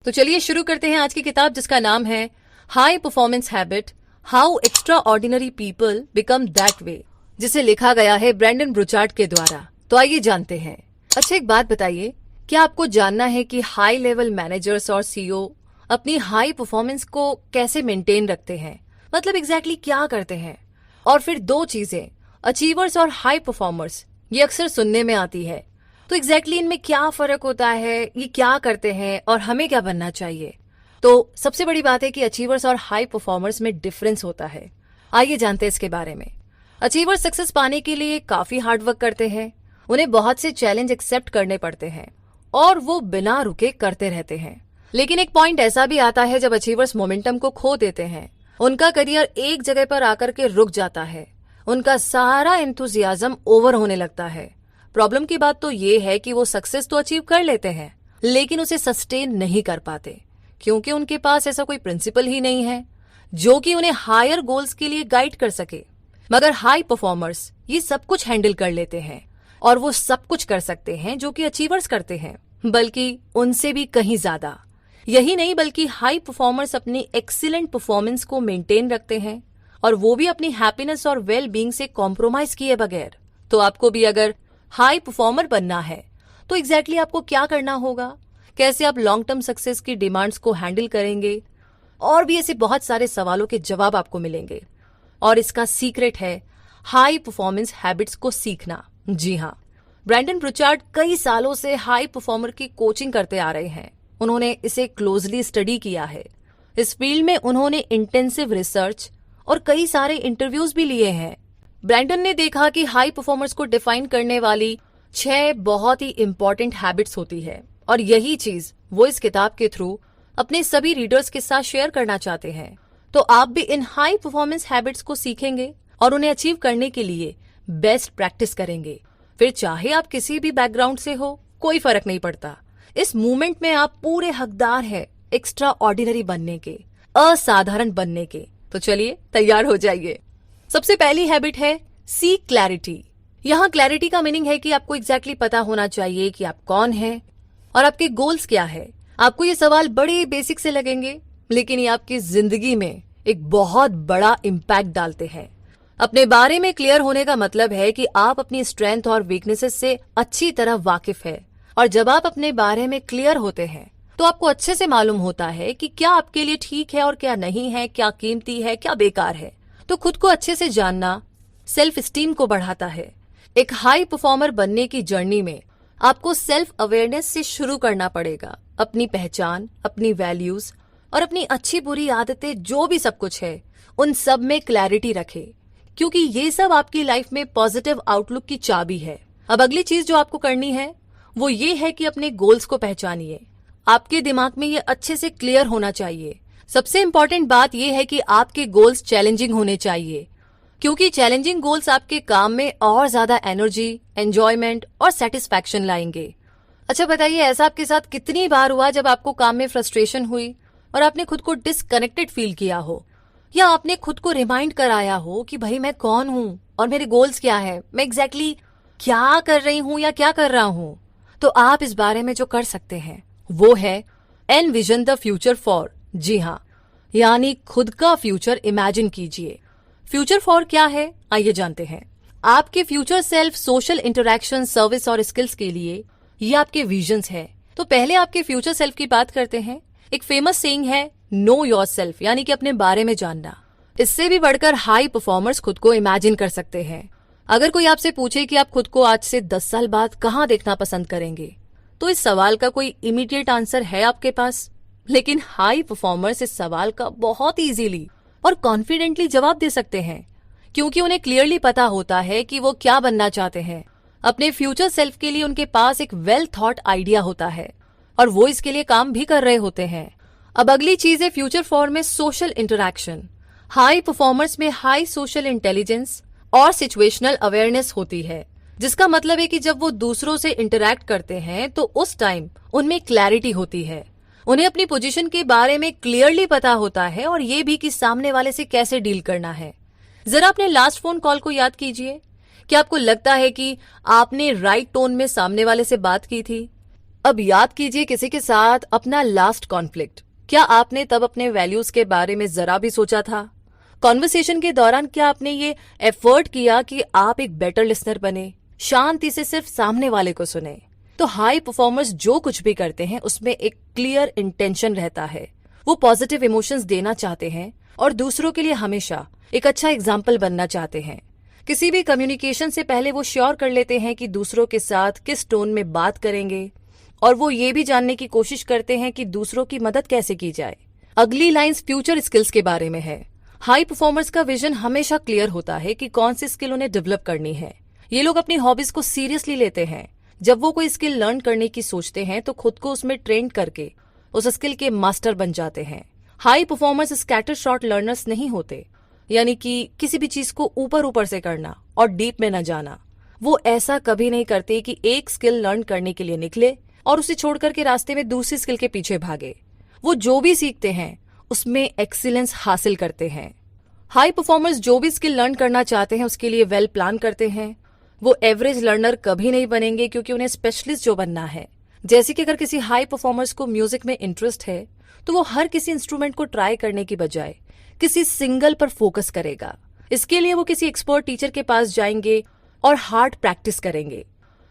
तो चलिए शुरू करते हैं आज की किताब, जिसका नाम है high performance habit, how extra ordinary people become that way, जिसे लिखा गया है ब्रैंडन ब्रूचार्ड के द्वारा। तो आइए जानते हैं। अच्छा, एक बात बताइए, क्या आपको जानना है कि हाई लेवल मैनेजर्स और सीईओ अपनी हाई परफॉर्मेंस को कैसे मेंटेन रखते हैं? मतलब एग्जैक्टली क्या करते हैं? और फिर दो चीजें, अचीवर्स और हाई परफॉर्मर्स, ये अक्सर सुनने में आती है। तो एग्जैक्टली इनमें क्या फर्क होता है, ये क्या करते हैं और हमें क्या बनना चाहिए? तो सबसे बड़ी बात है कि अचीवर्स और हाई परफॉर्मर्स में डिफरेंस होता है। आइए जानते हैं इसके बारे में। अचीवर्स सक्सेस पाने के लिए काफी हार्डवर्क करते हैं, उन्हें बहुत से चैलेंज एक्सेप्ट करने पड़ते हैं और वो बिना रुके करते रहते हैं। लेकिन एक पॉइंट ऐसा भी आता है जब अचीवर्स मोमेंटम को खो देते हैं, उनका करियर एक जगह पर आकर के रुक जाता है, उनका सारा एंथुजियाज्म ओवर होने लगता है। प्रॉब्लम की बात तो ये है कि वो सक्सेस तो अचीव कर लेते हैं, लेकिन उसे सस्टेन नहीं कर पाते, क्योंकि उनके पास ऐसा कोई प्रिंसिपल ही नहीं है जो कि उन्हें हायर गोल्स के लिए गाइड कर सके। मगर हाई परफॉर्मर्स ये सब कुछ हैंडल कर लेते हैं और वो सब कुछ कर सकते हैं जो कि अचीवर्स करते हैं, बल्कि उनसे भी कहीं ज्यादा। यही नहीं, बल्कि हाई परफॉर्मर्स अपनी एक्सीलेंट परफॉर्मेंस को मेंटेन रखते हैं और वो भी अपनी हैप्पीनेस और वेल बीइंग से कॉम्प्रोमाइज किए बगैर। तो आपको भी अगर हाई परफॉर्मर बनना है तो एग्जैक्टली आपको क्या करना होगा, कैसे आप लॉन्ग टर्म सक्सेस की डिमांड्स को हैंडल करेंगे, और भी ऐसे बहुत सारे सवालों के जवाब आपको मिलेंगे। और इसका सीक्रेट है हाई परफॉर्मेंस हैबिट्स को सीखना। जी हाँ, ब्रैंडन ब्रूचार्ड कई सालों से हाई परफॉर्मर की कोचिंग करते आ रहे हैं। उन्होंने इसे क्लोजली स्टडी किया है। इस फील्ड में उन्होंने इंटेंसिव रिसर्च और कई सारे इंटरव्यूज भी लिए हैं। ब्रैंडन ने देखा कि हाई परफॉर्मर्स को डिफाइन करने वाली 6 बहुत ही इंपॉर्टेंट हैबिट्स होती है, और यही चीज वो इस किताब के थ्रू अपने सभी रीडर्स के साथ शेयर करना चाहते हैं। तो आप भी इन हाई परफॉर्मेंस हैबिट्स को सीखेंगे और उन्हें अचीव करने के लिए बेस्ट प्रैक्टिस करेंगे। फिर चाहे आप किसी भी बैकग्राउंड से हो, कोई फर्क नहीं पड़ता। इस मूवमेंट में आप पूरे हकदार हैं एक्स्ट्रा ऑर्डिनरी बनने के, असाधारण बनने के। तो चलिए तैयार हो जाइए। सबसे पहली हैबिट है सीक क्लैरिटी। यहाँ क्लैरिटी का मीनिंग है कि आपको एग्जैक्टली पता होना चाहिए कि आप कौन हैं और आपके गोल्स क्या है। आपको ये सवाल बड़े बेसिक से लगेंगे, लेकिन ये आपकी जिंदगी में एक बहुत बड़ा इम्पैक्ट डालते हैं। अपने बारे में क्लियर होने का मतलब है कि आप अपनी स्ट्रेंथ और वीकनेसेस से अच्छी तरह वाकिफ है, और जब आप अपने बारे में क्लियर होते हैं तो आपको अच्छे से मालूम होता है कि क्या आपके लिए ठीक है और क्या नहीं है, क्या कीमती है, क्या बेकार है। तो खुद को अच्छे से जानना सेल्फ स्टीम को बढ़ाता है। एक हाई परफॉर्मर बनने की जर्नी में आपको सेल्फ अवेयरनेस से शुरू करना पड़ेगा। अपनी पहचान, अपनी वैल्यूज और अपनी अच्छी बुरी आदतें, जो भी सब कुछ है, उन सब में क्लैरिटी रखे, क्योंकि ये सब आपकी लाइफ में पॉजिटिव आउटलुक की चाबी है। अब अगली चीज जो आपको करनी है वो ये है कि अपने गोल्स को पहचानिए। आपके दिमाग में ये अच्छे से क्लियर होना चाहिए। सबसे इंपॉर्टेंट बात यह है कि आपके गोल्स चैलेंजिंग होने चाहिए, क्योंकि चैलेंजिंग गोल्स आपके काम में और ज्यादा एनर्जी, एंजॉयमेंट और सेटिस्फैक्शन लाएंगे। अच्छा बताइए, ऐसा आपके साथ कितनी बार हुआ जब आपको काम में फ्रस्ट्रेशन हुई और आपने खुद को डिसकनेक्टेड फील किया हो, या आपने खुद को रिमाइंड कराया हो कि भाई मैं कौन हूँ और मेरे गोल्स क्या है, मैं एग्जैक्टली क्या कर रही हूँ या क्या कर रहा हूँ। तो आप इस बारे में जो कर सकते हैं वो है एनविजन द फ्यूचर फॉर। जी हाँ, यानी खुद का फ्यूचर इमेजिन कीजिए। फ्यूचर फॉर क्या है, आइए जानते हैं। आपके future self social interaction, service और स्किल्स के लिए ये आपके विजन्स है। तो पहले आपके फ्यूचर सेल्फ की बात करते हैं। एक फेमस सेइंग है, नो योर सेल्फ, यानी कि अपने बारे में जानना। इससे भी बढ़कर हाई परफॉर्मर्स खुद को इमेजिन कर सकते हैं। अगर कोई आपसे पूछे कि आप खुद को आज से 10 साल बाद कहाँ देखना पसंद करेंगे, तो इस सवाल का कोई इमीडिएट आंसर है आपके पास, लेकिन हाई परफॉर्मर्स इस सवाल का बहुत इजीली और कॉन्फिडेंटली जवाब दे सकते हैं, क्योंकि उन्हें क्लियरली पता होता है कि वो क्या बनना चाहते हैं। अपने फ्यूचर सेल्फ के लिए उनके पास एक वेल थॉट आइडिया होता है और वो इसके लिए काम भी कर रहे होते हैं। अब अगली चीज है फ्यूचर फॉर में सोशल इंटरैक्शन। हाई परफॉर्मर्स में हाई सोशल इंटेलिजेंस और सिचुएशनल अवेयरनेस होती है, जिसका मतलब है कि जब वो दूसरों से इंटरैक्ट करते हैं तो उस टाइम उनमें क्लैरिटी होती है। उन्हें अपनी पोजीशन के बारे में क्लियरली पता होता है और ये भी कि सामने वाले से कैसे डील करना है। जरा अपने लास्ट फोन कॉल को याद कीजिए। क्या आपको लगता है कि आपने राइट टोन में सामने वाले से बात की थी? अब याद कीजिए किसी के साथ अपना लास्ट कॉन्फ्लिक्ट। क्या आपने तब अपने वैल्यूज के बारे में जरा भी सोचा था? कॉन्वर्सेशन के दौरान क्या आपने ये एफर्ट किया कि आप एक बेटर लिसनर बने, शांति से सिर्फ सामने वाले को सुने? तो हाई परफॉर्मर्स जो कुछ भी करते हैं उसमें एक क्लियर इंटेंशन रहता है। वो पॉजिटिव इमोशंस देना चाहते हैं और दूसरों के लिए हमेशा एक अच्छा एग्जाम्पल बनना चाहते हैं। किसी भी कम्युनिकेशन से पहले वो श्योर कर लेते हैं कि दूसरों के साथ किस टोन में बात करेंगे, और वो ये भी जानने की कोशिश करते हैं कि दूसरों की मदद कैसे की जाए। अगली लाइंस फ्यूचर स्किल्स के बारे में है। हाई परफॉर्मर्स का विजन हमेशा क्लियर होता है कि कौन सी स्किल उन्हें डेवलप करनी है। ये लोग अपनी हॉबीज को सीरियसली लेते हैं। जब वो कोई स्किल लर्न करने की सोचते हैं तो खुद को उसमें ट्रेन करके उस स्किल के मास्टर बन जाते हैं। High performers scatter shot learners नहीं होते, यानी कि किसी भी चीज को ऊपर ऊपर से करना और डीप में न जाना। वो ऐसा कभी नहीं करते कि एक स्किल लर्न करने के लिए निकले और उसे छोड़ करके रास्ते में दूसरी स्किल के पीछे भागे। वो जो भी सीखते हैं उसमें एक्सीलेंस हासिल करते हैं। हाई परफॉर्मर्स जो भी स्किल लर्न करना चाहते हैं उसके लिए वेल प्लान करते हैं। वो एवरेज लर्नर कभी नहीं बनेंगे क्योंकि उन्हें स्पेशलिस्ट जो बनना है। जैसे कि अगर किसी हाई परफॉर्मर्स को म्यूजिक में इंटरेस्ट है तो वो हर किसी इंस्ट्रूमेंट को ट्राई करने की बजाय किसी सिंगल पर फोकस करेगा। इसके लिए वो किसी एक्सपर्ट टीचर के पास जाएंगे और हार्ड प्रैक्टिस करेंगे।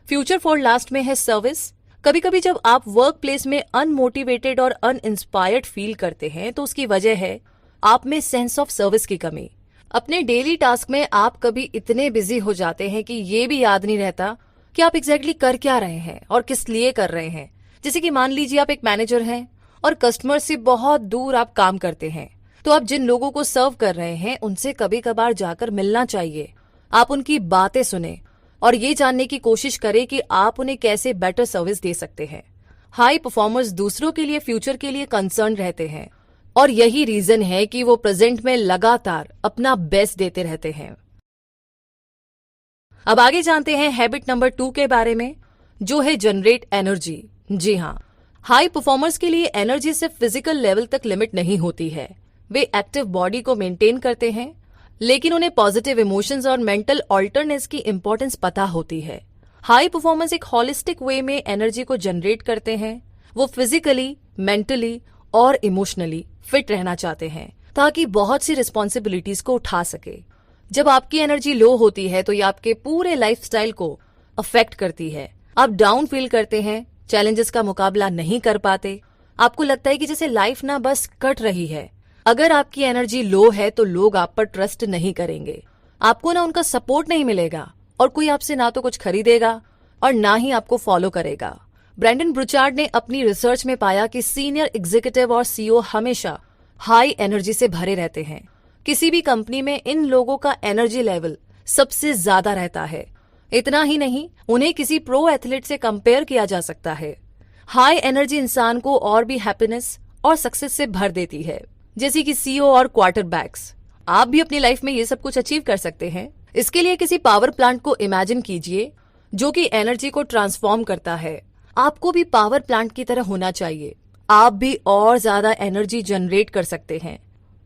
फ्यूचर फॉर लास्ट में है सर्विस। कभी कभी जब आप वर्क प्लेस में अनमोटिवेटेड और अनइंस्पायर्ड फील करते हैं तो उसकी वजह है आप में सेंस ऑफ सर्विस की कमी। अपने डेली टास्क में आप कभी इतने बिजी हो जाते हैं कि ये भी याद नहीं रहता कि आप एग्जैक्टली कर क्या रहे हैं और किस लिए कर रहे हैं। जैसे कि मान लीजिए आप एक मैनेजर हैं और कस्टमर से बहुत दूर आप काम करते हैं, तो आप जिन लोगों को सर्व कर रहे हैं उनसे कभी कभार जाकर मिलना चाहिए। आप उनकी बातें सुने और ये जानने की कोशिश करें कि आप उन्हें कैसे बेटर सर्विस दे सकते हैं। हाई परफॉर्मर्स दूसरों के लिए, फ्यूचर के लिए कंसर्न रहते हैं और यही रीजन है कि वो प्रेजेंट में लगातार अपना बेस्ट देते रहते हैं। अब आगे जानते हैं हैबिट नंबर 2 के बारे में, जो है जनरेट एनर्जी। जी हाँ, हाई परफॉर्मर्स के लिए एनर्जी सिर्फ फिजिकल लेवल तक लिमिट नहीं होती है। वे एक्टिव बॉडी को मेंटेन करते हैं, लेकिन उन्हें पॉजिटिव इमोशंस और मेंटल ऑल्टरनेस की इंपॉर्टेंस पता होती है। हाई परफॉर्मेंस एक होलिस्टिक वे में एनर्जी को जनरेट करते हैं। वो फिजिकली, मेंटली और इमोशनली फिट रहना चाहते हैं ताकि बहुत सी रिस्पॉन्सिबिलिटीज को उठा सके। जब आपकी एनर्जी लो होती है तो ये आपके पूरे लाइफस्टाइल को अफेक्ट करती है। आप डाउन फील करते हैं, चैलेंजेस का मुकाबला नहीं कर पाते, आपको लगता है कि जैसे लाइफ ना बस कट रही है। अगर आपकी एनर्जी लो है तो लोग आप पर ट्रस्ट नहीं करेंगे, आपको ना उनका सपोर्ट नहीं मिलेगा और कोई आपसे ना तो कुछ खरीदेगा और ना ही आपको फॉलो करेगा। ब्रैंडन ब्रूचार्ड ने अपनी रिसर्च में पाया कि सीनियर एग्जीक्यूटिव और सीईओ हमेशा हाई एनर्जी से भरे रहते हैं। किसी भी कंपनी में इन लोगों का एनर्जी लेवल सबसे ज्यादा रहता है। इतना ही नहीं, उन्हें किसी प्रो एथलीट से कंपेयर किया जा सकता है। हाई एनर्जी इंसान को और भी हैप्पीनेस और सक्सेस से भर देती है, जैसे कि सीईओ और क्वार्टरबैक्स। आप भी अपनी लाइफ में ये सब कुछ अचीव कर सकते हैं। इसके लिए किसी पावर प्लांट को इमेजिन कीजिए जो कि एनर्जी को ट्रांसफॉर्म करता है। आपको भी पावर प्लांट की तरह होना चाहिए। आप भी और ज्यादा एनर्जी जनरेट कर सकते हैं।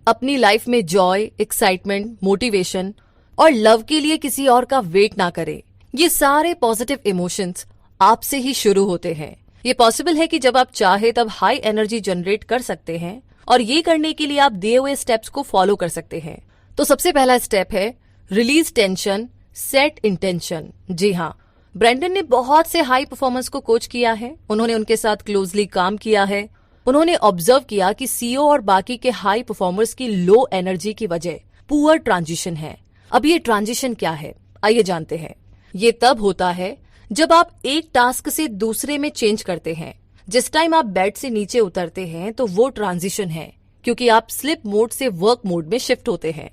अपनी लाइफ में जॉय, एक्साइटमेंट, मोटिवेशन और लव के लिए किसी और का वेट ना करें। ये सारे पॉजिटिव इमोशंस आपसे ही शुरू होते हैं। ये पॉसिबल है कि जब आप चाहे तब हाई एनर्जी जनरेट कर सकते हैं और ये करने के लिए आप दिए हुए स्टेप्स को फॉलो कर सकते हैं। तो सबसे पहला स्टेप है रिलीज टेंशन, सेट इंटेंशन। जी हाँ, ब्रैंडन ने बहुत से हाई परफॉर्मेंस को कोच किया है। उन्होंने उनके साथ क्लोजली काम किया है। उन्होंने ऑब्जर्व किया कि सीईओ और बाकी के हाई परफॉर्मर्स की लो एनर्जी की वजह पुअर ट्रांजिशन है। अब ये ट्रांजिशन क्या है, आइए जानते हैं। ये तब होता है जब आप एक टास्क से दूसरे में चेंज करते हैं। जिस टाइम आप बेड से नीचे उतरते हैं तो वो ट्रांजिशन है, क्योंकि आप स्लिप मोड से वर्क मोड में शिफ्ट होते हैं।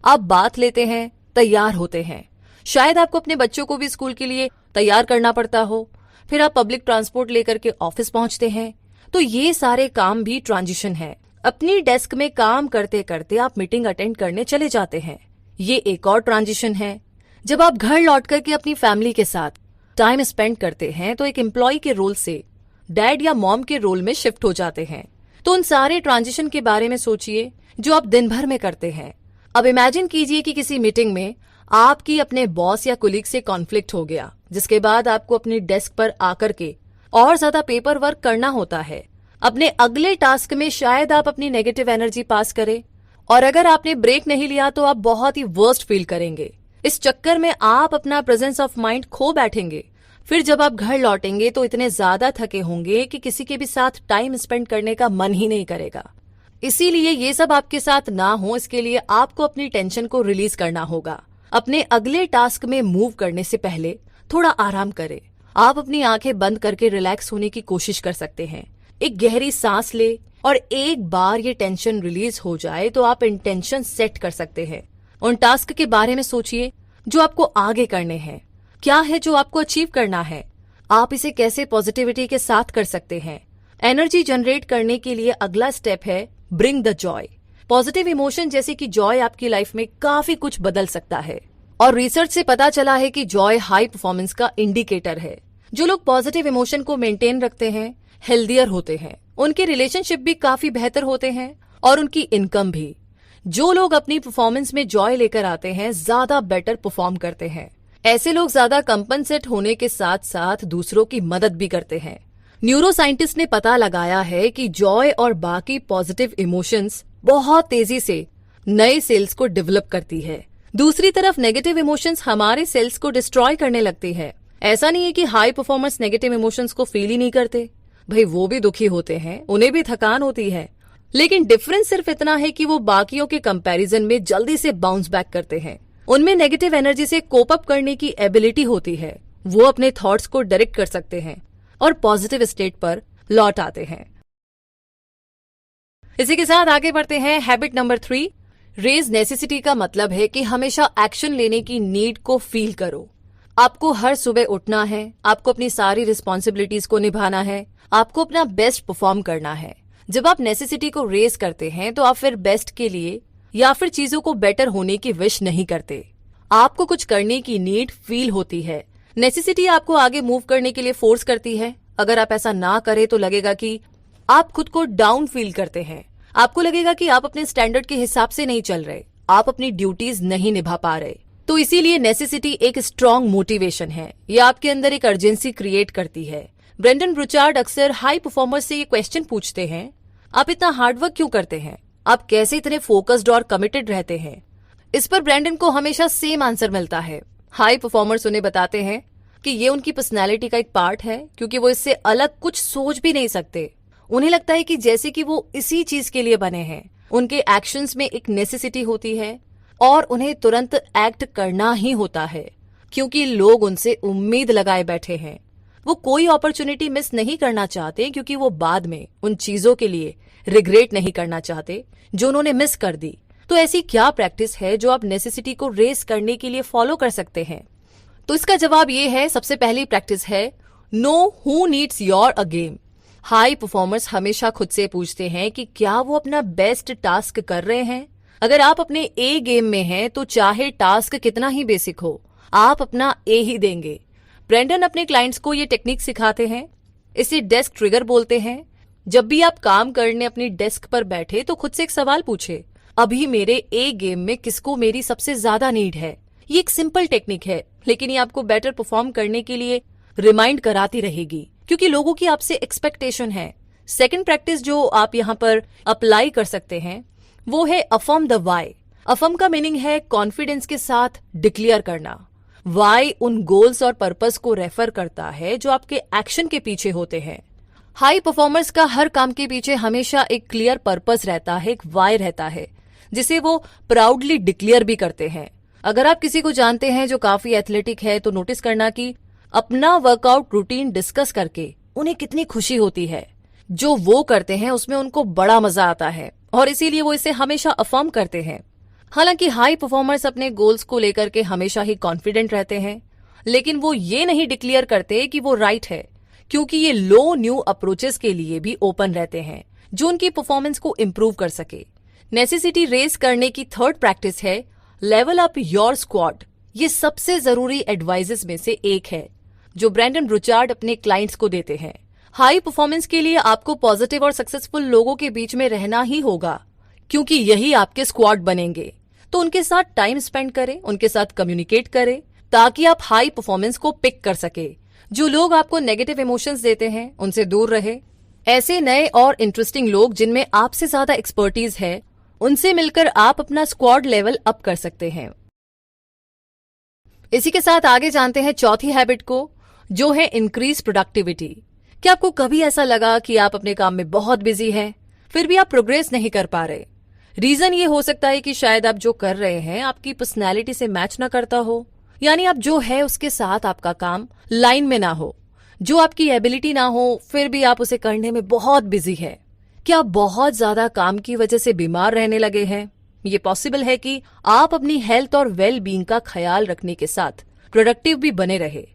आप बात लेते हैं, तैयार होते हैं। शायद आपको अपने बच्चों को भी स्कूल के लिए तैयार करना पड़ता हो, फिर आप पब्लिक ट्रांसपोर्ट लेकर के ऑफिस पहुंचते हैं। तो ये सारे काम भी ट्रांजिशन है। अपनी डेस्क में काम करते करते आप मीटिंग अटेंड करने चले जाते हैं, ये एक और ट्रांजिशन है। जब आप घर लौट करके अपनी फैमिली के साथ टाइम स्पेंड करते हैं तो एक एम्प्लॉय के रोल से डैड या मॉम के रोल में शिफ्ट हो जाते हैं। तो उन सारे ट्रांजिशन के बारे में सोचिए जो आप दिन भर में करते हैं। अब इमेजिन कीजिए कि किसी मीटिंग में आपकी अपने बॉस या कुलीग से कॉन्फ्लिक्ट हो गया, जिसके बाद आपको अपनी डेस्क पर आकर के और ज्यादा पेपर वर्क करना होता है। अपने अगले टास्क में शायद आप अपनी नेगेटिव एनर्जी पास करें, और अगर आपने ब्रेक नहीं लिया तो आप बहुत ही वर्स्ट फील करेंगे। इस चक्कर में आप अपना प्रेजेंस ऑफ माइंड खो बैठेंगे। फिर जब आप घर लौटेंगे तो इतने ज्यादा थके होंगे कि किसी के भी साथ टाइम स्पेंड करने का मन ही नहीं करेगा। इसीलिए ये सब आपके साथ ना हो, इसके लिए आपको अपनी टेंशन को रिलीज करना होगा। अपने अगले टास्क में मूव करने से पहले थोड़ा आराम करें। आप अपनी आंखें बंद करके रिलैक्स होने की कोशिश कर सकते हैं। एक गहरी सांस ले और एक बार ये टेंशन रिलीज हो जाए तो आप इंटेंशन सेट कर सकते हैं। उन टास्क के बारे में सोचिए जो आपको आगे करने हैं। क्या है जो आपको अचीव करना है, आप इसे कैसे पॉजिटिविटी के साथ कर सकते हैं। एनर्जी जनरेट करने के लिए अगला स्टेप है bring the Joy. Positive emotion जैसे कि जॉय आपकी लाइफ में काफी कुछ बदल सकता है, और रिसर्च से पता चला है कि जॉय हाई परफॉर्मेंस का इंडिकेटर है। जो लोग पॉजिटिव इमोशन को मेंटेन रखते हैं हेल्दियर होते हैं, उनके रिलेशनशिप भी काफी बेहतर होते हैं और उनकी इनकम भी। जो लोग अपनी परफॉर्मेंस में जॉय लेकर आते हैं ज्यादा बेटर परफॉर्म करते हैं। ऐसे लोग ज्यादा कंपनसेट होने के साथ साथ दूसरों की मदद भी करते हैं। न्यूरो साइंटिस्ट ने पता लगाया है कि जॉय और बाकी पॉजिटिव इमोशंस बहुत तेजी से नए सेल्स को डेवलप करती है। दूसरी तरफ नेगेटिव इमोशंस हमारे सेल्स को डिस्ट्रॉय करने लगती है। ऐसा नहीं है कि हाई परफॉर्मर्स नेगेटिव इमोशंस को फील ही नहीं करते, भाई वो भी दुखी होते हैं, उन्हें भी थकान होती है, लेकिन डिफरेंस सिर्फ इतना है कि वो बाकियों के कंपैरिजन में जल्दी से बाउंस बैक करते हैं। उनमें नेगेटिव एनर्जी से कोप अप करने की एबिलिटी होती है। वो अपने थॉट्स को डायरेक्ट कर सकते हैं और पॉजिटिव स्टेट पर लौट आते हैं। इसी के साथ आगे बढ़ते हैं हैबिट नंबर 3। रेज नेसेसिटी का मतलब है कि हमेशा एक्शन लेने की नीड को फील करो। आपको हर सुबह उठना है, आपको अपनी सारी रिस्पॉन्सिबिलिटीज को निभाना है, आपको अपना बेस्ट परफॉर्म करना है। जब आप नेसेसिटी को रेज करते हैं तो आप फिर बेस्ट के लिए या फिर चीजों को बेटर होने की विश नहीं करते। आपको कुछ करने की नीड फील होती है। नेसेसिटी आपको आगे मूव करने के लिए फोर्स करती है। अगर आप ऐसा ना करें तो लगेगा कि आप खुद को डाउन फील करते हैं। आपको लगेगा कि आप अपने स्टैंडर्ड के हिसाब से नहीं चल रहे, आप अपनी ड्यूटीज नहीं निभा पा रहे। तो इसीलिए नेसेसिटी एक स्ट्रॉन्ग मोटिवेशन है। ये आपके अंदर एक अर्जेंसी क्रिएट करती है। ब्रेंडन ब्रूचार्ड अक्सर हाई परफॉर्मर्स से ये क्वेश्चन पूछते हैं, आप इतना हार्डवर्क क्यों करते हैं, आप कैसे इतने फोकस्ड और कमिटेड रहते हैं। इस पर ब्रेंडन को हमेशा सेम आंसर मिलता है। हाई परफॉर्मर्स उन्हें बताते हैं कि ये उनकी पर्सनैलिटी का एक पार्ट है, क्योंकि वो इससे अलग कुछ सोच भी नहीं सकते। उन्हें लगता है कि जैसे कि वो इसी चीज के लिए बने हैं। उनके एक्शंस में एक नेसेसिटी होती है और उन्हें तुरंत एक्ट करना ही होता है, क्योंकि लोग उनसे उम्मीद लगाए बैठे हैं। वो कोई अपॉर्चुनिटी मिस नहीं करना चाहते, क्योंकि वो बाद में उन चीजों के लिए रिग्रेट नहीं करना चाहते जो उन्होंने मिस कर दी। तो ऐसी क्या प्रैक्टिस है जो आप नेसेसिटी को रेस करने के लिए फॉलो कर सकते हैं? तो इसका जवाब ये है, सबसे पहली प्रैक्टिस है know who needs your a game. High performers हमेशा खुद से पूछते हैं कि क्या वो अपना बेस्ट टास्क कर रहे हैं। अगर आप अपने ए गेम में हैं तो चाहे टास्क कितना ही बेसिक हो, आप अपना ए ही देंगे। ब्रेंडन अपने क्लाइंट्स को ये टेक्निक सिखाते हैं, इसे डेस्क ट्रिगर बोलते हैं। जब भी आप काम करने अपनी डेस्क पर बैठे तो खुद से एक सवाल पूछे, अभी मेरे ए गेम में किसको मेरी सबसे ज्यादा नीड है। ये एक सिंपल टेक्निक है, लेकिन ये आपको बेटर परफॉर्म करने के लिए रिमाइंड कराती रहेगी, क्योंकि लोगों की आपसे एक्सपेक्टेशन है। सेकंड प्रैक्टिस जो आप यहाँ पर अप्लाई कर सकते हैं वो है अफर्म द वाई। अफर्म का मीनिंग है कॉन्फिडेंस के साथ डिक्लेयर करना। वाई उन गोल्स और पर्पस को रेफर करता है जो आपके एक्शन के पीछे होते हैं। हाई परफॉर्मर्स का हर काम के पीछे हमेशा एक क्लियर पर्पस रहता है, एक वाई रहता है, जिसे वो प्राउडली डिक्लेयर भी करते हैं। अगर आप किसी को जानते हैं जो काफी एथलेटिक है तो नोटिस करना कि अपना वर्कआउट रूटीन डिस्कस करके उन्हें कितनी खुशी होती है। जो वो करते हैं उसमें उनको बड़ा मजा आता है और इसीलिए वो इसे हमेशा अफर्म करते हैं। हालांकि हाई परफॉर्मर्स अपने गोल्स को लेकर के हमेशा ही कॉन्फिडेंट रहते हैं, लेकिन वो ये नहीं डिक्लेयर करते कि वो राइट है, क्योंकि ये लो न्यू अप्रोचेस के लिए भी ओपन रहते हैं जो उनकी परफॉर्मेंस को इम्प्रूव कर सके। नेसेसिटी रेस करने की थर्ड प्रैक्टिस है लेवल अप योर स्क्वाड। ये सबसे जरूरी एडवाइजेस में से एक है जो ब्रेंडन ब्रूचार्ड अपने क्लाइंट्स को देते हैं। हाई परफॉर्मेंस के लिए आपको पॉजिटिव और सक्सेसफुल लोगों के बीच में रहना ही होगा, क्योंकि यही आपके स्क्वाड बनेंगे। तो उनके साथ टाइम स्पेंड करें, उनके साथ कम्युनिकेट करें, ताकि आप हाई परफॉर्मेंस को पिक कर सके। जो लोग आपको नेगेटिव इमोशंस देते हैं उनसे दूर रहे। ऐसे नए और इंटरेस्टिंग लोग जिनमें आपसे ज्यादा एक्सपर्टीज है, उनसे मिलकर आप अपना स्क्वाड लेवल अप कर सकते हैं। इसी के साथ आगे जानते हैं चौथी हैबिट को, जो है इंक्रीज प्रोडक्टिविटी। क्या आपको कभी ऐसा लगा कि आप अपने काम में बहुत बिजी हैं, फिर भी आप प्रोग्रेस नहीं कर पा रहे? रीजन ये हो सकता है कि शायद आप जो कर रहे हैं आपकी पर्सनैलिटी से मैच ना करता हो, यानी आप जो है उसके साथ आपका काम लाइन में ना हो, जो आपकी एबिलिटी ना हो, फिर भी आप उसे करने में बहुत बिजी है। क्या आप बहुत ज्यादा काम की वजह से बीमार रहने लगे हैं? ये पॉसिबल है कि आप अपनी हेल्थ और वेल बीइंग का ख्याल रखने के साथ प्रोडक्टिव भी बने रहे।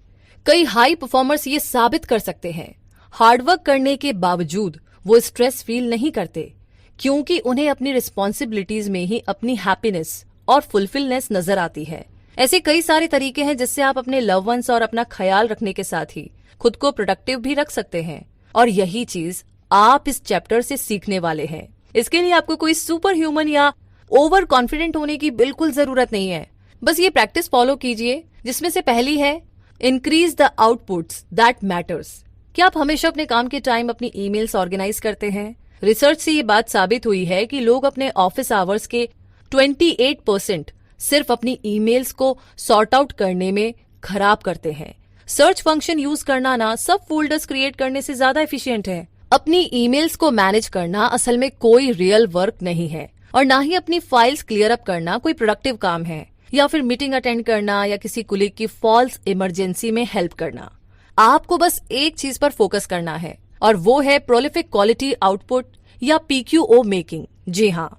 कई हाई परफॉर्मर्स ये साबित कर सकते हैं, हार्डवर्क करने के बावजूद वो स्ट्रेस फील नहीं करते, क्योंकि उन्हें अपनी रिस्पॉन्सिबिलिटीज में ही अपनी हैप्पीनेस और फुलफिलनेस नजर आती है। ऐसे कई सारे तरीके हैं जिससे आप अपने लव वंस और अपना ख्याल रखने के साथ ही खुद को प्रोडक्टिव भी रख सकते हैं, और यही चीज आप इस चैप्टर से सीखने वाले हैं। इसके लिए आपको कोई सुपर ह्यूमन या ओवर कॉन्फिडेंट होने की बिल्कुल जरूरत नहीं है। बस ये प्रैक्टिस फॉलो कीजिए, जिसमें से पहली है increase the outputs that matters. क्या आप हमेशा अपने काम के टाइम अपनी ईमेल्स ऑर्गेनाइज करते हैं? रिसर्च से ये बात साबित हुई है कि लोग अपने ऑफिस आवर्स के 28% सिर्फ अपनी ईमेल्स को सॉर्ट आउट करने में खराब करते हैं। सर्च फंक्शन यूज करना ना सब फोल्डर्स क्रिएट करने से ज्यादा एफिशिएंट है। अपनी ईमेल्स को मैनेज करना असल में कोई रियल वर्क नहीं है, और ना ही अपनी फाइल्स क्लियर अप करना कोई प्रोडक्टिव काम है, या फिर मीटिंग अटेंड करना या किसी कुलीग की फॉल्स इमरजेंसी में हेल्प करना। आपको बस एक चीज पर फोकस करना है, और वो है प्रोलिफिक क्वालिटी आउटपुट या PQO मेकिंग। जी हाँ,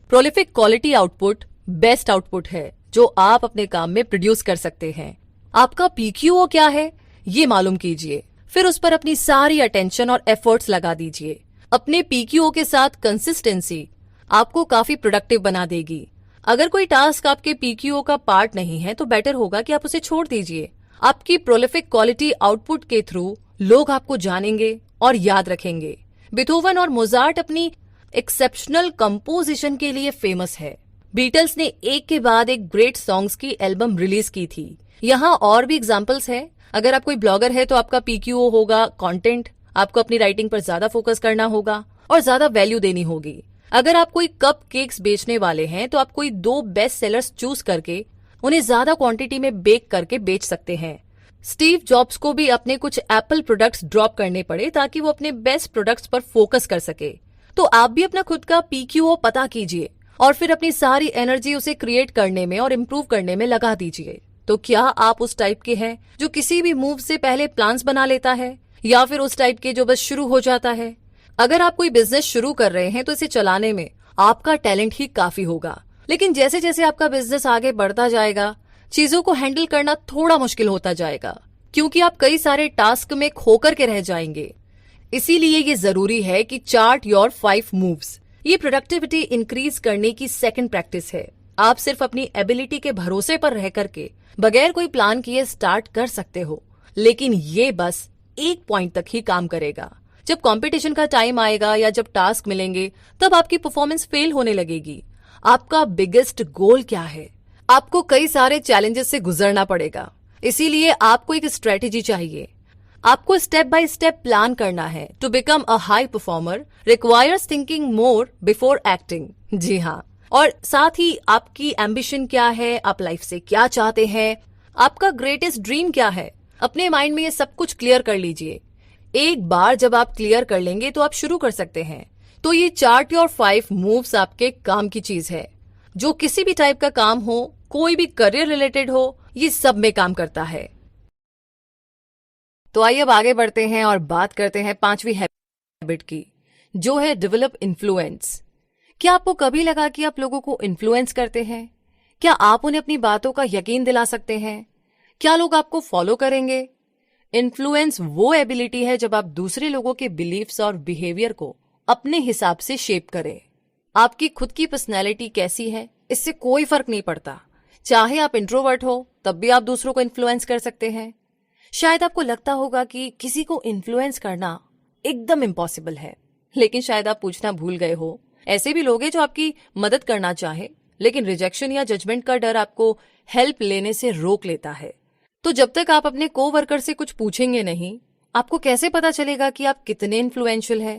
prolific quality output best output है जो आप अपने काम में प्रोड्यूस कर सकते हैं। आपका PQO क्या है ये मालूम कीजिए, फिर उस पर अपनी सारी अटेंशन और एफर्ट्स लगा दीजिए। अपने PQO के साथ कंसिस्टेंसी आपको काफी प्रोडक्टिव बना देगी। अगर कोई टास्क आपके PQO का पार्ट नहीं है तो बेटर होगा कि आप उसे छोड़ दीजिए। आपकी प्रोलिफिक क्वालिटी आउटपुट के थ्रू लोग आपको जानेंगे और याद रखेंगे। बीथोवन और मोजार्ट अपनी एक्सेप्शनल कंपोजिशन के लिए फेमस है। बीटल्स ने एक के बाद एक ग्रेट सॉन्ग्स की एल्बम रिलीज की थी। यहाँ और भी एग्जाम्पल्स है। अगर आप कोई ब्लॉगर है तो आपका PQO होगा कंटेंट। आपको अपनी राइटिंग पर ज्यादा फोकस करना होगा और ज्यादा वैल्यू देनी होगी। अगर आप कोई कप केक्स बेचने वाले हैं तो आप कोई 2 बेस्ट सेलर्स चूज करके उन्हें ज्यादा क्वांटिटी में बेक करके बेच सकते हैं। स्टीव जॉब्स को भी अपने कुछ एप्पल प्रोडक्ट्स ड्रॉप करने पड़े ताकि वो अपने बेस्ट प्रोडक्ट्स पर फोकस कर सके। तो आप भी अपना खुद का PQO पता कीजिए और फिर अपनी सारी एनर्जी उसे क्रिएट करने में और इम्प्रूव करने में लगा दीजिए। तो क्या आप उस टाइप के हैं जो किसी भी मूव से पहले प्लान्स बना लेता है, या फिर उस टाइप के जो बस शुरू हो जाता है? अगर आप कोई बिजनेस शुरू कर रहे हैं तो इसे चलाने में आपका टैलेंट ही काफी होगा, लेकिन जैसे जैसे आपका बिजनेस आगे बढ़ता जाएगा चीजों को हैंडल करना थोड़ा मुश्किल होता जाएगा, क्योंकि आप कई सारे टास्क में खोकर के रह जाएंगे। इसीलिए ये जरूरी है कि चार्ट योर 5 मूव्स। ये प्रोडक्टिविटी इंक्रीज करने की सेकंड प्रैक्टिस है। आप सिर्फ अपनी एबिलिटी के भरोसे पर रह करके बगैर कोई प्लान किए स्टार्ट कर सकते हो, लेकिन ये बस एक पॉइंट तक ही काम करेगा। जब कंपटीशन का टाइम आएगा या जब टास्क मिलेंगे तब आपकी परफॉर्मेंस फेल होने लगेगी। आपका बिगेस्ट गोल क्या है? आपको कई सारे चैलेंजेस से गुजरना पड़ेगा, इसीलिए आपको एक स्ट्रेटेजी चाहिए। आपको स्टेप बाय स्टेप प्लान करना है। To become a high performer requires thinking more before acting. जी हाँ, और साथ ही आपकी एम्बिशन क्या है, आप लाइफ से क्या चाहते हैं, आपका ग्रेटेस्ट ड्रीम क्या है, अपने माइंड में ये सब कुछ क्लियर कर लीजिए। एक बार जब आप क्लियर कर लेंगे तो आप शुरू कर सकते हैं। तो ये चार्ट योर 5 मूव्स आपके काम की चीज है, जो किसी भी टाइप का काम हो, कोई भी करियर रिलेटेड हो, ये सब में काम करता है। तो आइए अब आगे बढ़ते हैं और बात करते हैं 5वीं हैबिट की, जो है डेवलप इन्फ्लुएंस। क्या आपको कभी लगा कि आप लोगों को इन्फ्लुएंस करते हैं? क्या आप उन्हें अपनी बातों का यकीन दिला सकते हैं? क्या लोग आपको फॉलो करेंगे? इन्फ्लुएंस वो एबिलिटी है जब आप दूसरे लोगों के बिलीफ्स और बिहेवियर को अपने हिसाब से शेप करें। आपकी खुद की पर्सनैलिटी कैसी है इससे कोई फर्क नहीं पड़ता। चाहे आप इंट्रोवर्ट हो तब भी आप दूसरों को इन्फ्लुएंस कर सकते हैं। शायद आपको लगता होगा कि किसी को इन्फ्लुएंस करना एकदम इम्पॉसिबल है, लेकिन शायद आप पूछना भूल गए हो, ऐसे भी लोग हैं जो आपकी मदद करना चाहे लेकिन रिजेक्शन या जजमेंट का डर आपको हेल्प लेने से रोक लेता है। तो जब तक आप अपने कोवर्कर से कुछ पूछेंगे नहीं, आपको कैसे पता चलेगा कि आप कितने इन्फ्लुएंशियल है?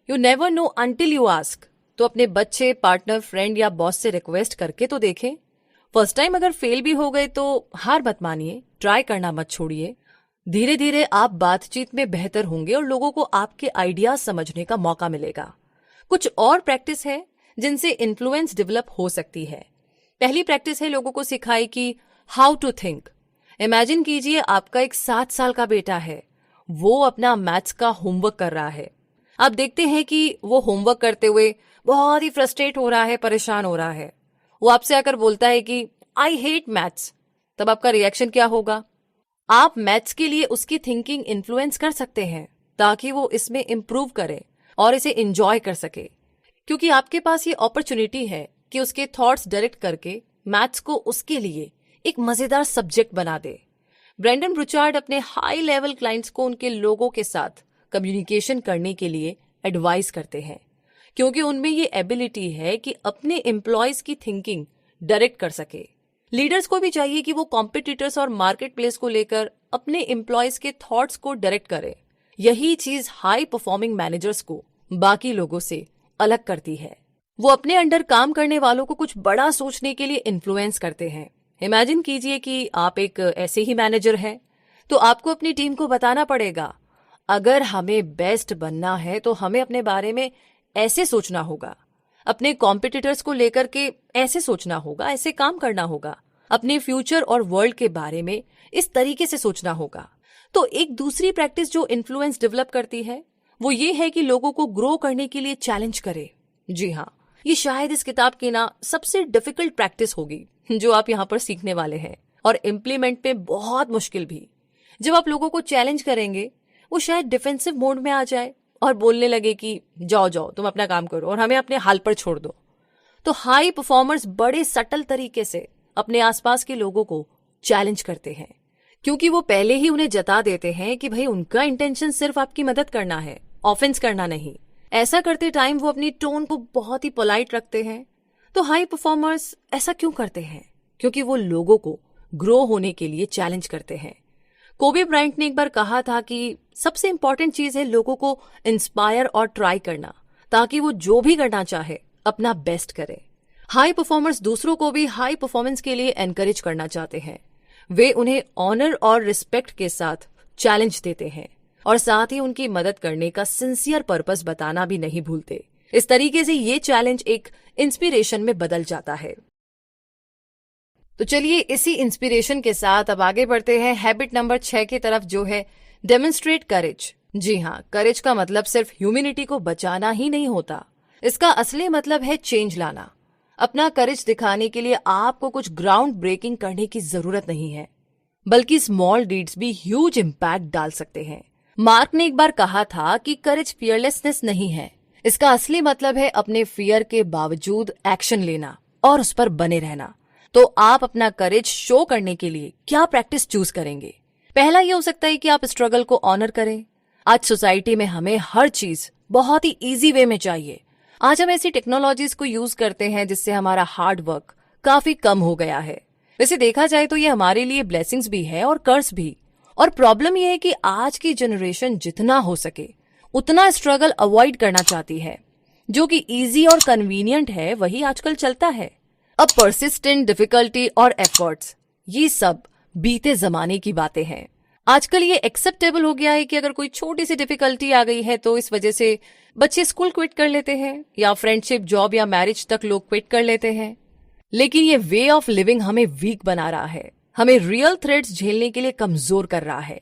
You never know until you ask. तो अपने बच्चे, पार्टनर, फ्रेंड या बॉस से रिक्वेस्ट करके तो देखें। फर्स्ट टाइम अगर फेल भी हो गए तो हार मत मानिए, ट्राई करना मत छोड़िए। धीरे धीरे आप बातचीत में बेहतर होंगे और लोगों को आपके आइडियाज समझने का मौका मिलेगा। कुछ और प्रैक्टिस है जिनसे इन्फ्लुएंस डेवलप हो सकती है। पहली प्रैक्टिस है लोगों को सिखाई कि हाउ टू थिंक। इमेजिन कीजिए आपका एक 7 साल का बेटा है, वो अपना मैथ्स का होमवर्क कर रहा है। आप देखते हैं कि वो होमवर्क करते हुए बहुत ही फ्रस्ट्रेट हो रहा है, परेशान हो रहा है। वो आपसे आकर बोलता है कि आई हेट मैथ्स। तब आपका रिएक्शन क्या होगा? आप मैथ्स के लिए उसकी थिंकिंग इन्फ्लुएंस कर सकते हैं ताकि वो इसमें इंप्रूव करे और इसे एंजॉय कर सके, क्योंकि आपके पास ये अपॉर्चुनिटी है कि उसके थॉट्स डायरेक्ट करके मैथ्स को उसके लिए एक मजेदार सब्जेक्ट बना दे। ब्रेंडन ब्रूचार्ड अपने हाई लेवल क्लाइंट्स को उनके लोगों के साथ कम्युनिकेशन करने के लिए एडवाइस करते हैं, क्योंकि उनमें ये एबिलिटी है कि अपने एम्प्लॉयज की थिंकिंग डायरेक्ट कर सके। लीडर्स को भी चाहिए कि वो कॉम्पिटिटर्स और मार्केट प्लेस को लेकर अपने एम्प्लॉयज के थॉट्स को डायरेक्ट करे। यही चीज हाई परफॉर्मिंग मैनेजर्स को बाकी लोगों से अलग करती है। वो अपने अंडर काम करने वालों को कुछ बड़ा सोचने के लिए इन्फ्लुएंस करते हैं। इमेजिन कीजिए कि आप एक ऐसे ही मैनेजर हैं, तो आपको अपनी टीम को बताना पड़ेगा, अगर हमें बेस्ट बनना है तो हमें अपने बारे में ऐसे सोचना होगा, अपने कॉम्पिटिटर्स को लेकर के ऐसे सोचना होगा, ऐसे काम करना होगा, अपने फ्यूचर और वर्ल्ड के बारे में इस तरीके से सोचना होगा। तो एक दूसरी प्रैक्टिस जो इन्फ्लुएंस डेवलप करती है वो ये है कि लोगों को ग्रो करने के लिए चैलेंज करे। जी हाँ, ये शायद इस किताब की ना सबसे डिफिकल्ट प्रैक्टिस होगी जो आप यहाँ पर सीखने वाले हैं, और इम्प्लीमेंट में बहुत मुश्किल भी। जब आप लोगों को चैलेंज करेंगे, वो शायद डिफेंसिव मोड में आ जाए और बोलने लगे कि जाओ जाओ तुम अपना काम करो और हमें अपने हाल पर छोड़ दो। तो हाई परफॉर्मर्स बड़े सटल तरीके से अपने आसपास के लोगों को चैलेंज करते हैं, क्योंकि वो पहले ही उन्हें जता देते हैं कि भाई उनका इंटेंशन सिर्फ आपकी मदद करना है, ऑफेंस करना नहीं। ऐसा करते टाइम वो अपनी टोन को बहुत ही पोलाइट रखते हैं। तो हाई परफॉर्मर्स ऐसा क्यों करते हैं? क्योंकि वो लोगों को ग्रो होने के लिए चैलेंज करते हैं। कोबे ब्रायंट ने एक बार कहा था कि सबसे इंपॉर्टेंट चीज है लोगों को इंस्पायर और ट्राई करना, ताकि वो जो भी करना चाहे अपना बेस्ट करे। हाई परफॉर्मर्स दूसरों को भी हाई परफॉर्मेंस के लिए एनकरेज करना चाहते हैं। वे उन्हें ऑनर और रिस्पेक्ट के साथ चैलेंज देते हैं और साथ ही उनकी मदद करने का सिंसियर पर्पस बताना भी नहीं भूलते। इस तरीके से ये चैलेंज एक इंस्पिरेशन में बदल जाता है। तो चलिए इसी इंस्पिरेशन के साथ अब आगे बढ़ते हैं हैबिट नंबर 6 की तरफ, जो है डेमोन्स्ट्रेट करेज। जी हाँ, करेज का मतलब सिर्फ ह्यूमैनिटी को बचाना ही नहीं होता, इसका असली मतलब है चेंज लाना। अपना करेज दिखाने के लिए आपको कुछ ग्राउंड ब्रेकिंग करने की जरूरत नहीं है, बल्कि स्मॉल डीड्स भी ह्यूज इम्पैक्ट डाल सकते हैं। मार्क ने एक बार कहा था कि करेज फियरलेसनेस नहीं है, इसका असली मतलब है अपने फियर के बावजूद एक्शन लेना और उस पर बने रहना। तो आप अपना करेज शो करने के लिए क्या प्रैक्टिस चूज करेंगे? पहला ये हो सकता है कि आप स्ट्रगल को ऑनर करें। आज सोसाइटी में हमें हर चीज बहुत ही इजी वे में चाहिए। आज हम ऐसी टेक्नोलॉजीज को यूज करते हैं जिससे हमारा हार्ड वर्क काफी कम हो गया है। वैसे देखा जाए तो ये हमारे लिए ब्लेसिंग्स भी है और कर्स भी। और प्रॉब्लम ये है कि आज की जनरेशन जितना हो सके उतना स्ट्रगल अवॉइड करना चाहती है। जो कि इजी और कन्वीनियंट है वही आजकल चलता है। अब परसिस्टेंट, डिफिकल्टी और एफर्ट्स, ये सब बीते जमाने की बातें हैं। आजकल ये एक्सेप्टेबल हो गया है कि अगर कोई छोटी सी डिफिकल्टी आ गई है तो इस वजह से बच्चे स्कूल क्विट कर लेते हैं, या फ्रेंडशिप, जॉब या मैरिज तक लोग क्विट कर लेते हैं। लेकिन ये वे ऑफ लिविंग हमें वीक बना रहा है, हमें रियल थ्रेट्स झेलने के लिए कमजोर कर रहा है।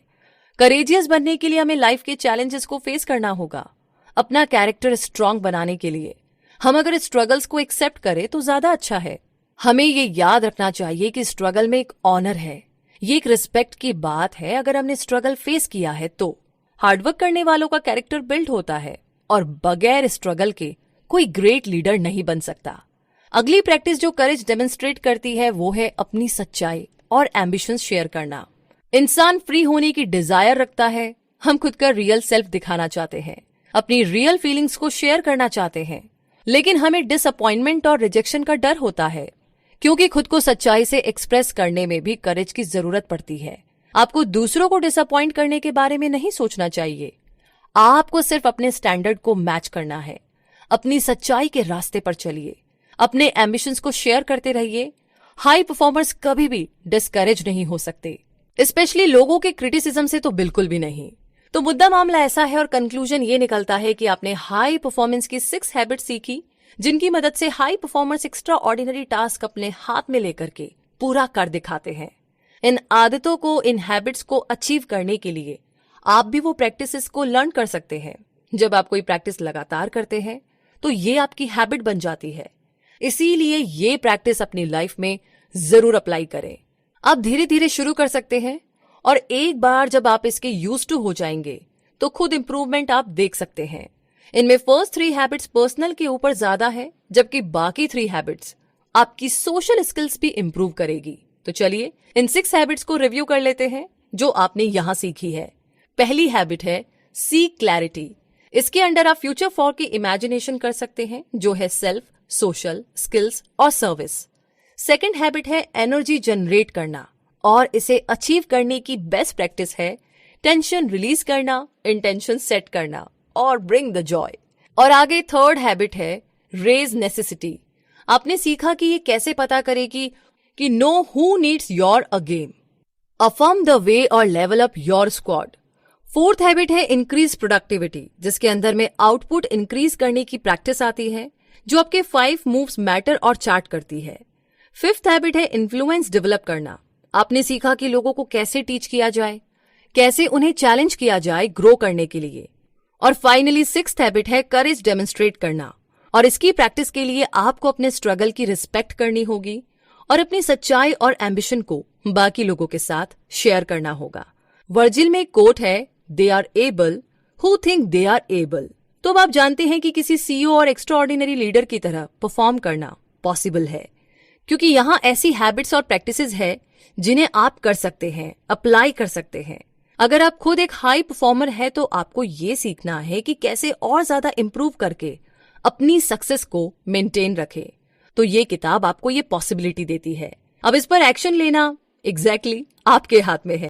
करेजियस बनने के लिए हमें लाइफ के चैलेंजेस को फेस करना होगा। अपना कैरेक्टर स्ट्रांग बनाने के लिए हम अगर स्ट्रगल्स को एक्सेप्ट करें तो ज्यादा अच्छा है। हमें ये याद रखना चाहिए कि स्ट्रगल में एक ऑनर है, ये एक रिस्पेक्ट की बात है। अगर हमने स्ट्रगल फेस किया है तो हार्डवर्क करने वालों का कैरेक्टर बिल्ड होता है, और बगैर स्ट्रगल के कोई ग्रेट लीडर नहीं बन सकता। अगली प्रैक्टिस जो करेज डेमोन्स्ट्रेट करती है वो है अपनी सच्चाई और एम्बिशंस शेयर करना। इंसान फ्री होने की डिजायर रखता है, हम खुद का रियल सेल्फ दिखाना चाहते हैं, अपनी रियल फीलिंग्स को शेयर करना चाहते हैं। लेकिन हमें डिसअपॉइंटमेंट और रिजेक्शन का डर होता है, क्योंकि खुद को सच्चाई से एक्सप्रेस करने में भी करेज की जरूरत पड़ती है। आपको दूसरों को डिसअपॉइंट करने के बारे में नहीं सोचना चाहिए। आपको सिर्फ अपने स्टैंडर्ड को मैच करना है। अपनी सच्चाई के रास्ते पर चलिए। अपने एम्बिशंस को शेयर करते रहिए। हाई परफॉर्मर्स कभी भी डिस्करेज नहीं हो सकते, स्पेशली लोगों के क्रिटिसिज्म से तो बिल्कुल भी नहीं। तो मुद्दा मामला ऐसा है और कंक्लूजन ये निकलता है कि आपने हाई परफॉर्मेंस की 6 हैबिट सीखी, जिनकी मदद से high performers extra ordinary task अपने हाथ में लेकर के पूरा कर दिखाते हैं। इन आदतों को, इन हैबिट्स को अचीव करने के लिए आप भी वो प्रैक्टिसेस को लर्न कर सकते हैं। जब आप कोई प्रैक्टिस लगातार करते हैं तो ये आपकी हैबिट बन जाती है। इसीलिए ये प्रैक्टिस अपनी लाइफ में जरूर अप्लाई करें। आप धीरे धीरे शुरू कर सकते हैं और एक बार जब आप इसके यूज टू हो जाएंगे तो खुद इंप्रूवमेंट आप देख सकते हैं। इनमें फर्स्ट 3 हैबिट्स पर्सनल के ऊपर ज्यादा है, जबकि बाकी 3 हैबिट्स आपकी सोशल स्किल्स भी इंप्रूव करेगी। तो चलिए इन 6 हैबिट्स को रिव्यू कर लेते हैं जो आपने यहां सीखी है। पहली हैबिट है सीक क्लैरिटी। इसके अंडर आप फ्यूचर फॉर की इमेजिनेशन कर सकते हैं, जो है सेल्फ, सोशल, स्किल्स और सर्विस। सेकंड हैबिट है एनर्जी जनरेट करना, और इसे अचीव करने की बेस्ट प्रैक्टिस है टेंशन रिलीज करना, इंटेंशन सेट करना और ब्रिंग द जॉय। और आगे थर्ड हैबिट है रेज नेसेसिटी। आपने सीखा कि ये कैसे पता करेगी कि know who needs your a game, affirm the way और level up your squad. Fourth habit है इंक्रीज प्रोडक्टिविटी, जिसके अंदर में आउटपुट इंक्रीज करने की प्रैक्टिस आती है, जो आपके 5 मूव्स मैटर और चार्ट करती है। फिफ्थ हैबिट है इन्फ्लुएंस डेवलप करना। आपने सीखा कि लोगों को कैसे टीच किया जाए, कैसे उन्हें चैलेंज किया जाए ग्रो करने के लिए। और फाइनली सिक्स्थ हैबिट है करेज डेमोन्स्ट्रेट करना, और इसकी प्रैक्टिस के लिए आपको अपने स्ट्रगल की रिस्पेक्ट करनी होगी और अपनी सच्चाई और एम्बिशन को बाकी लोगों के साथ शेयर करना होगा। वर्जिल में एक कोट है, they are able who think they are able. तो अब आप जानते हैं कि किसी सीईओ और एक्स्ट्राऑर्डिनरी लीडर की तरह परफॉर्म करना पॉसिबल है, क्योंकि यहां ऐसी हैबिट्स और प्रैक्टिसेस है जिन्हें आप कर सकते हैं, अप्लाई कर सकते हैं। अगर आप खुद एक हाई परफॉर्मर है तो आपको ये सीखना है कि कैसे और ज्यादा इंप्रूव करके अपनी सक्सेस को मेंटेन रखे। तो ये किताब आपको ये पॉसिबिलिटी देती है। अब इस पर एक्शन लेना एग्जैक्टली आपके हाथ में है।